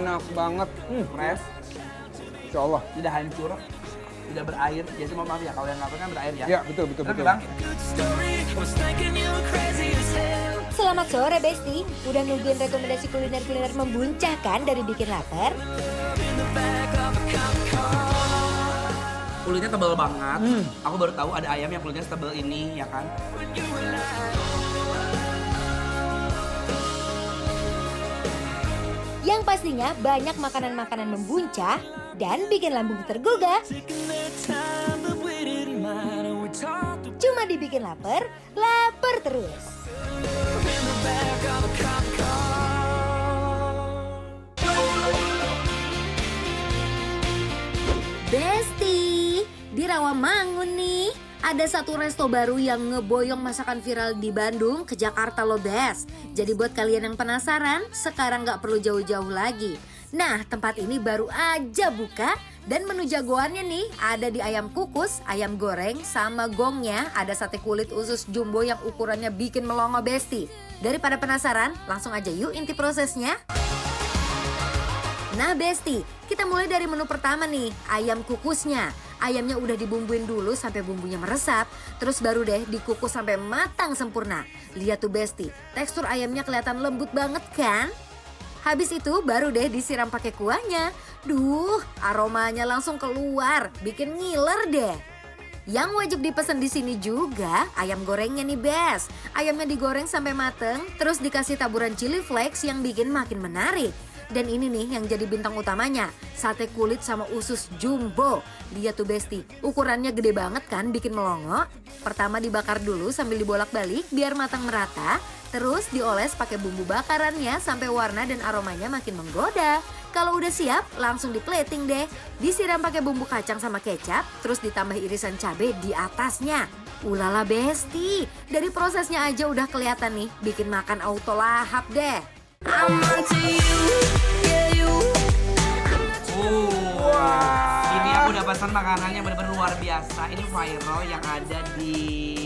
enak banget. Fresh, Insya Allah. tidak hancur, tidak berair. Jadi mohon maaf ya kalau yang nggak kan berair ya. Ya, betul. Oke Bang. Selamat sore Besti, udah nungguin rekomendasi kuliner-kuliner membuncahkan dari bikin lapar? Kulitnya tebal banget. Aku baru tahu ada ayam yang kulitnya setebal ini ya kan. Yang pastinya banyak makanan-makanan membuncah dan bikin lambung tergugah. Cuma dibikin lapar, lapar terus. Besti, di Rawamangun nih, ada satu resto baru yang ngeboyong masakan viral di Bandung ke Jakarta loh Bes. Jadi buat kalian yang penasaran, sekarang nggak perlu jauh-jauh lagi. Nah, tempat ini baru aja buka dan menu jagoannya nih ada di ayam kukus, ayam goreng, sama gongnya ada sate kulit usus jumbo yang ukurannya bikin melongo Besti. Daripada penasaran, langsung aja yuk inti prosesnya. Nah Besti, kita mulai dari menu pertama nih, ayam kukusnya. Ayamnya udah dibumbuin dulu sampai bumbunya meresap, terus baru deh dikukus sampai matang sempurna. Lihat tuh Besti, tekstur ayamnya kelihatan lembut banget kan? Habis itu baru deh disiram pakai kuahnya. Duh, aromanya langsung keluar, bikin ngiler deh. Yang wajib dipesan di sini juga ayam gorengnya nih Bes. Ayamnya digoreng sampai mateng, terus dikasih taburan chili flakes yang bikin makin menarik. Dan ini nih yang jadi bintang utamanya, sate kulit sama usus jumbo. Lihat tuh Besti, ukurannya gede banget kan bikin melongo. Pertama dibakar dulu sambil dibolak-balik biar matang merata. Terus dioles pakai bumbu bakarannya sampai warna dan aromanya makin menggoda. Kalau udah siap, langsung di-plating deh. Disiram pakai bumbu kacang sama kecap, terus ditambah irisan cabai di atasnya. Ulala Besti, dari prosesnya aja udah kelihatan nih, bikin makan auto lahap deh. Ini aku udah pesan makanannya benar-benar luar biasa. Ini viral yang ada di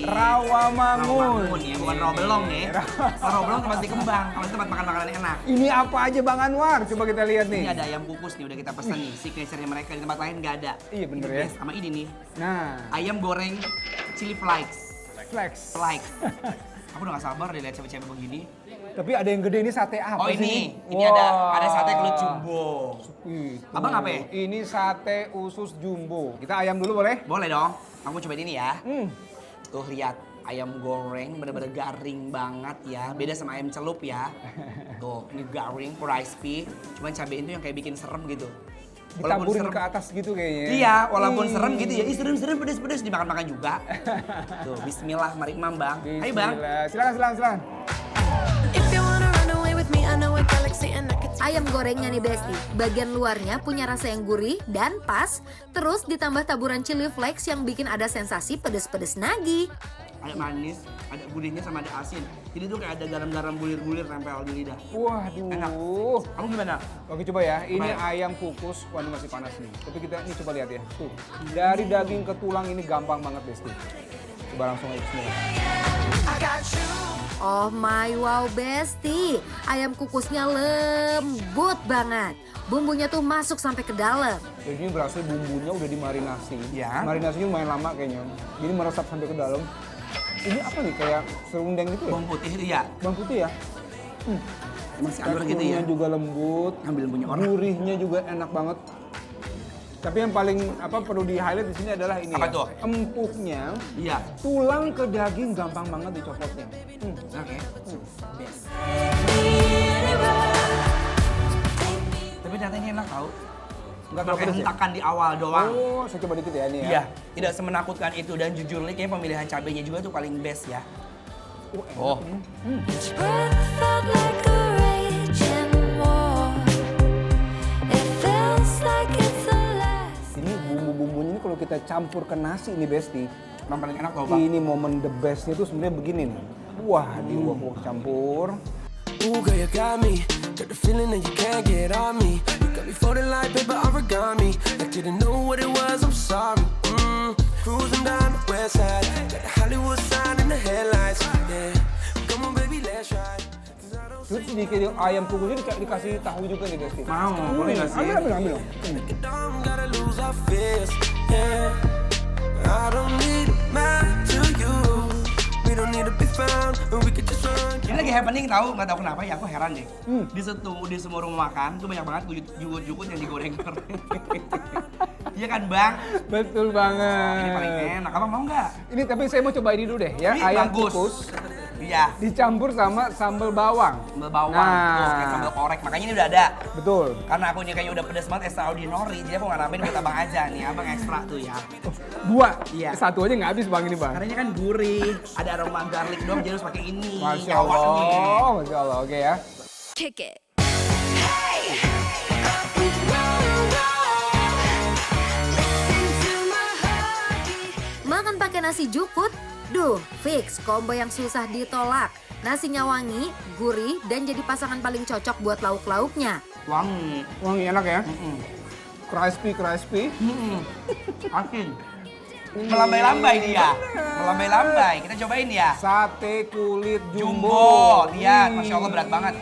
Rawamangun. ya, bukan Rawabelong ya. Rawabelong tempat di Kembang, kalau itu tempat makan makanan enak. Ini apa aja Bang Anwar? Coba kita lihat nih. Ini ada ayam kukus nih, udah kita pesan nih. Signature-nya mereka di tempat lain nggak ada. Iya bener Ini ya. best. Sama ini nih, Nah, ayam goreng chili flakes. flex. Flakes. Aku udah gak sabar deh lihat cewek-cewek begini. Tapi ada yang gede ini sate apa Oh sih? ini ada sate kulit jumbo. Itu. Abang apa ya? Ini sate usus jumbo. Kita ayam dulu boleh? Boleh dong. Kamu cobain ini ya. Hmm. Tuh lihat ayam goreng bener-bener garing banget ya. Beda sama ayam celup ya. Tuh ini garing, crispy. Cuman cabai itu yang kayak bikin serem gitu. Ditaburin ke atas gitu kayaknya. Iya, walaupun serem gitu ya. Ih serem-serem pedes-pedes dimakan-makan juga. Tuh bismillah, mari imam bang. Ayo bang. Bismillah. Silakan. Ayam gorengnya nih Besti, bagian luarnya punya rasa yang gurih dan pas, terus ditambah taburan chili flakes yang bikin ada sensasi pedes-pedes nagih. Ada manis, ada gurihnya sama ada asin. Jadi tuh kayak ada garam-garam bulir-bulir nempel di lidah. Waduh. Enak. Kamu gimana? Oke coba ya, ini Coba. ayam kukus, wah ini masih panas nih. Tapi kita ini coba lihat ya, tuh. Dari daging ke tulang ini gampang banget Besti. Coba langsung aja bismillah. Oh my wow Besti, ayam kukusnya lembut banget. Bumbunya tuh masuk sampai ke dalam. Jadi ini berasa bumbunya udah dimarinasi. Ya. Marinasinya lumayan lama kayaknya. Jadi meresap sampai ke dalam. Ini apa nih, kayak serundeng gitu ya? Bawang putih itu ya? Bawang putih ya? Emang si Anwar gitu ya? Teksturnya juga lembut. Ambil punya orang. Gurihnya juga enak banget. Tapi yang paling perlu di highlight di sini adalah ini. Apa ya. tuh? Empuknya, Iya. tulang ke daging gampang banget dicopotnya. Oke. Best. Tapi ternyata ini enak tau. Nggak Cuma kayak pedes ya? hentakan di awal doang. Oh, saya coba dikit ya ini ya. Iya, tidak semenakutkan itu dan jujur nih kayaknya pemilihan cabenya juga tuh paling best ya. Oh. Ini bumbu-bumbunya ini kalau kita campur ke nasi ini Besti. Emang paling enak tau bang. Ini momen the bestnya tuh sebenarnya begini nih. Wah, diuak-uak campur. Ooh, girl, you got me. Got the feeling that you can't get on me. You got me folding like paper origami. Like didn't know what it was, I'm sorry. Cruising down the west side. Got the Hollywood sign in the headlights. Yeah, come on, baby, let's ride. 'Cause I don't Terus sedikit ayam kukusnya dikasih tahu juga nih Besti. Mau, boleh nggak sih? Ambil. Dumb, gotta lose our fears. Yeah, I don't need a man to you. We don't need to be found, and we could just run. Ini lagi happening tahu, nggak tahu kenapa ya, aku heran deh. Di semua rumah makan tuh banyak banget jukut-jukut yang digoreng-goreng. Iya kan Bang? Betul Ini banget. paling enak, abang mau nggak? Ini tapi saya mau coba ini dulu deh ya, Ini ayam bagus. kukus Iya, dicampur sama sambal bawang. sambal bawang, Nah. terus kayak sambal korek, makanya ini udah ada. Betul. Karena aku ini kayaknya udah pedes banget, extraordinary, jadi aku nggak nambahin buat abang aja nih, abang ekstra tuh ya. Dua. Iya. Satu aja nggak habis Bang ini Bang. Karena ini kan gurih, ada aroma garlic doang, jadi harus pakai ini. Masya nyawanya. Allah, Masya Allah, oke ya. Kick it. Makan pakai nasi jukut? Duh, fix combo yang susah ditolak. Nasinya wangi, gurih, dan jadi pasangan paling cocok buat lauk-lauknya. Wangi. Wangi enak ya. Mm-mm. Crispy. Mm-mm. Asin. Melambai-lambai dia. Melambai-lambai. Kita cobain ya. Sate kulit jumbo. Jumbo. Lihat, Wih. Masya Allah berat banget.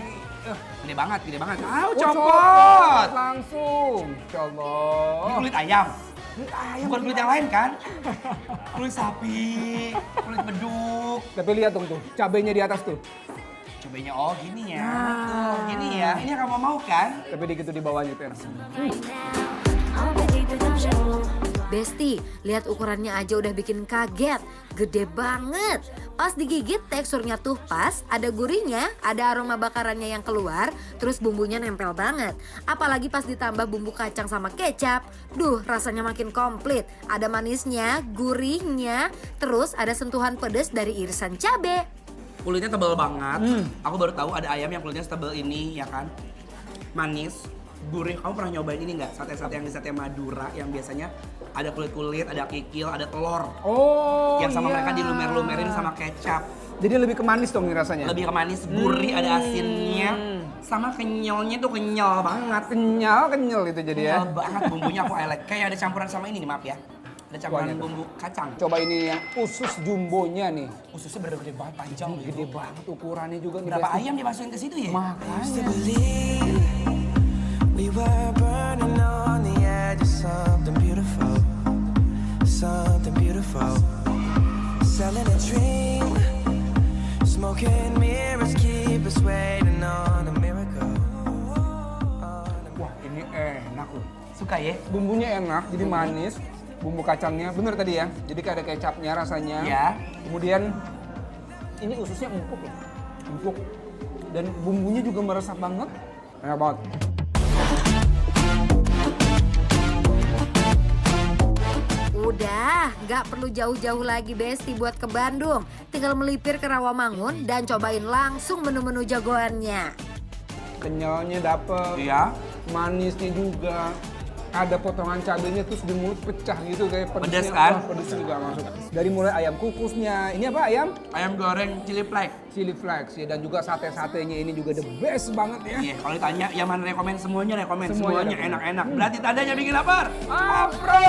Gede banget, gede banget. Oh, Copot. langsung. Masya Allah. Ini kulit ayam. Kulit ayam. Bukan kulit yang lain kan? Kulit sapi, kulit beduk. Tapi lihat dong tuh, cabenya di atas tuh. Cobanya oh gini ya. Tuh, gini ya. Ini yang kamu mau kan? Tapi dikit tuh di bawahnya tuh enak. Besti, lihat ukurannya aja udah bikin kaget. Gede banget. Pas digigit teksturnya tuh pas, ada gurihnya, ada aroma bakarannya yang keluar, terus bumbunya nempel banget. Apalagi pas ditambah bumbu kacang sama kecap. Duh, rasanya makin komplit. Ada manisnya, gurihnya, terus ada sentuhan pedas dari irisan cabe. Kulitnya tebal banget. Aku baru tahu ada ayam yang kulitnya setebal ini ya kan. Manis, gurih. Kamu pernah nyobain ini nggak? Sate-sate yang di sate Madura yang biasanya ada kulit-kulit, ada kikil, ada telur. Oh, yang sama iya. mereka dilumer-lumerin sama kecap. Jadi lebih ke manis dong nih rasanya. Lebih ke manis, gurih, ada asinnya. Sama kenyalnya tuh kenyal banget. kenyal itu jadi ya. Kenyal banget bumbunya aku I like. Kayak ada campuran sama ini nih, maaf ya. Ada campuran Apanya tuh? bumbu kacang. Coba ini yang usus jumbonya nih. Ususnya bener gede banget, panjang gitu. Gede banget ukurannya juga nih. Berapa Besti. ayam dimasukin ke situ ya? Makanya. Believe we were burning on the edge of something beautiful, something beautiful. Selling a dream, smoking mirrors keep us waiting on a miracle. Wah ini enak loh. Suka ya? Bumbunya enak, jadi manis. Bumbu kacangnya, bener tadi ya. Jadi kayak ada kecapnya rasanya. Ya. Kemudian ini ususnya empuk loh. Empuk. Dan bumbunya juga meresap banget. Enak banget. Udah, nggak perlu jauh-jauh lagi Besti buat ke Bandung. Tinggal melipir ke Rawamangun dan cobain langsung menu-menu jagoannya. Kenyalnya dapet. Iya. Manisnya juga. Ada potongan cabenya terus di mulut pecah gitu kayak pedesnya. Pedes kan? Wah, pedesnya juga masuk. Dari mulai ayam kukusnya. Ini apa ayam? Ayam goreng chili flake. Chili flakes ya, dan juga sate-satenya ini juga the best banget ya. Iya, kalau ditanya yang mana rekomen, semuanya rekomen. Semuanya Semuanya rekomen. enak-enak. Berarti tandanya bikin lapar. Apro!